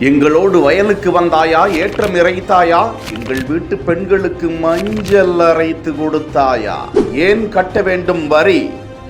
எங்களோடு வயலுக்கு வந்தாயா, ஏற்றம் இறைத்தாயா, எங்கள் வீட்டு பெண்களுக்கு மஞ்சள் அரைத்து கொடுத்தாயா? ஏன் கட்ட வேண்டும் வரி?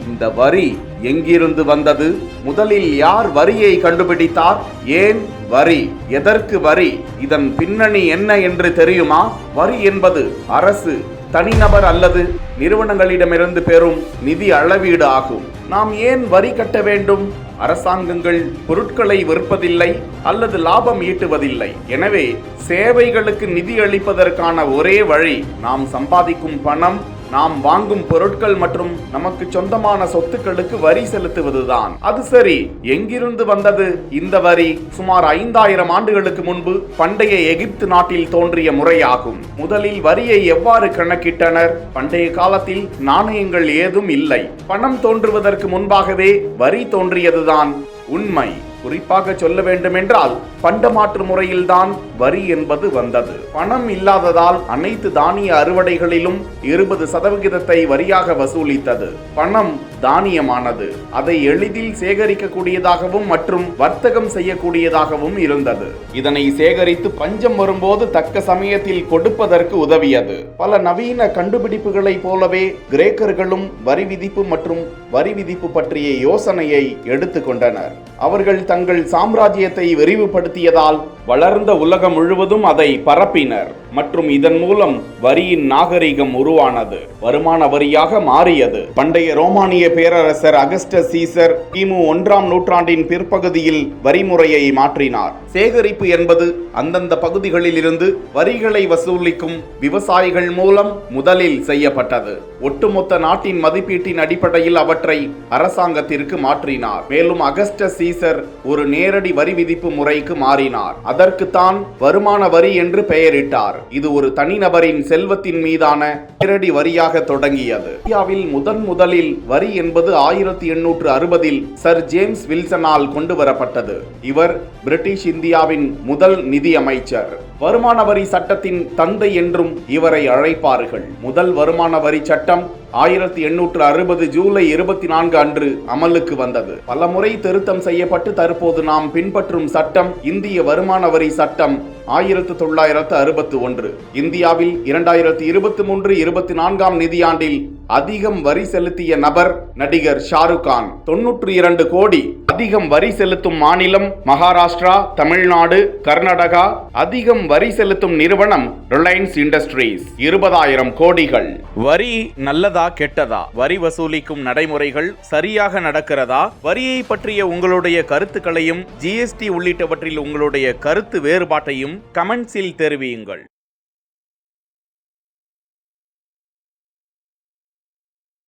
இந்த வரி எங்கிருந்து வந்தது? முதலில் யார் வரியை கண்டுபிடித்தார்? ஏன் வரி? எதற்கு வரி? இதன் பின்னணி என்ன என்று தெரியுமா? வரி என்பது அரசு, தனிநபர் அல்லது நிறுவனங்களிடமிருந்து பெறும் நிதி அளவீடு ஆகும். நாம் ஏன் வரி கட்ட வேண்டும்? அரசாங்கங்கள் பொருட்களை விற்பதில்லை அல்லது லாபம் ஈட்டுவதில்லை. எனவே சேவைகளுக்கு நிதி அளிப்பதற்கான ஒரே வழி நாம் சம்பாதிக்கும் பணம், நாம் வாங்கும் பொருட்கள் மற்றும் நமக்கு சொந்தமான சொத்துக்களுக்கு வரி செலுத்துவதுதான். அது சரி, எங்கிருந்து வந்தது இந்த வரி? சுமார் 5000 ஆண்டுகளுக்கு முன்பு பண்டைய எகிப்து நாட்டில் தோன்றிய முறையாகும். முதலில் வரியை எவ்வாறு கணக்கிட்டனர்? பண்டைய காலத்தில் நாணயங்கள் ஏதும் இல்லை. பணம் தோன்றுவதற்கு முன்பாகவே வரி தோன்றியதுதான் உண்மை. குறிப்பாக சொல்ல வேண்டுமென்றால் பண்டமாற்று முறையில்தான் வரி என்பது வந்தது. பணம் இல்லாததால் அனைத்து தானிய அறுவடைகளிலும் 20% வரியாக வசூலித்தது. பணம் தானியமானது, அதை எளிதில் சேகரிக்கக்கூடியதாகவும் மற்றும் வர்த்தகம் செய்யக்கூடியதாகவும் இருந்தது. இதனை சேகரித்து பஞ்சம் வரும்போது தக்க சமயத்தில் கொடுப்பதற்கு உதவியது. பல நவீன கண்டுபிடிப்புகளை போலவே கிரேக்கர்களும் வரி விதிப்பு மற்றும் வரி விதிப்பு பற்றிய யோசனையை எடுத்துக்கொண்டனர். அவர்கள் தங்கள் சாம்ராஜ்யத்தை விரிவுபடுத்தியதால் வளர்ந்த உலகம் முழுவதும் அதை பரப்பினர் மற்றும் இதன் மூலம் வரியின் நாகரிகம் உருவானது, வருமான வரியாக மாறியது. பண்டைய ரோமானிய பேரரசர் அகஸ்டஸ் சீசர் கிமு 1ஆம் நூற்றாண்டின் பிற்பகுதியில் வரிமுறையை மாற்றினார். சேகரிப்பு என்பது அந்தந்த பகுதிகளில் இருந்து வரிகளை வசூலிக்கும் விவசாயிகள் மூலம் முதலில் செய்யப்பட்டது. ஒட்டுமொத்த நாட்டின் மதிப்பீட்டின் அடிப்படையில் அவற்றை அரசாங்கத்திற்கு மாற்றினார். மேலும் அகஸ்டஸ் சீசர் ஒரு நேரடி வரி விதிப்பு முறைக்கு மாறினார். அதற்குத்தான் வருமான வரி என்று பெயரிட்டார். இது ஒரு தனிநபரின் செல்வத்தின் மீதான நேரடி வரியாக தொடங்கியது. இந்தியாவில் முதலில் வரி என்பது 1860இல் சர் ஜேம்ஸ் வில்சனால் கொண்டு வரப்பட்டது. இவர் பிரிட்டிஷ் இந்தியாவின் முதல் நிதி அமைச்சர். வருமான வரி சட்டத்தின் தந்தை என்றும் இவரை அழைப்பார்கள். முதல் வருமான வரி சட்டம் 1860 ஜூலை 24 அன்று அமலுக்கு வந்தது. பல முறை திருத்தம் செய்யப்பட்டு தற்போது நாம் பின்பற்றும் சட்டம் இந்திய வருமான வரி சட்டம் 1961. இந்தியாவில் 2023-24 நிதியாண்டில் அதிகம் வரி செலுத்திய நபர் நடிகர் ஷாருக் கான், 92 கோடி. அதிகம் வரி செலுத்தும் மாநிலம் மகாராஷ்டிரா, தமிழ்நாடு, கர்நாடகா. அதிகம் வரி செலுத்தும் நிறுவனம் ரிலையன்ஸ் இண்டஸ்ட்ரீஸ், 20,000 கோடிகள். வரி நல்லதா கெட்டதா? வரி வசூலிக்கும் நடைமுறைகள் சரியாக நடக்கிறதா? வரியை பற்றிய உங்களுடைய கருத்துக்களையும் GST உள்ளிட்டவற்றில் உங்களுடைய கருத்து வேறுபாட்டையும் கமெண்ட்ஸில் தெரிவியுங்கள்.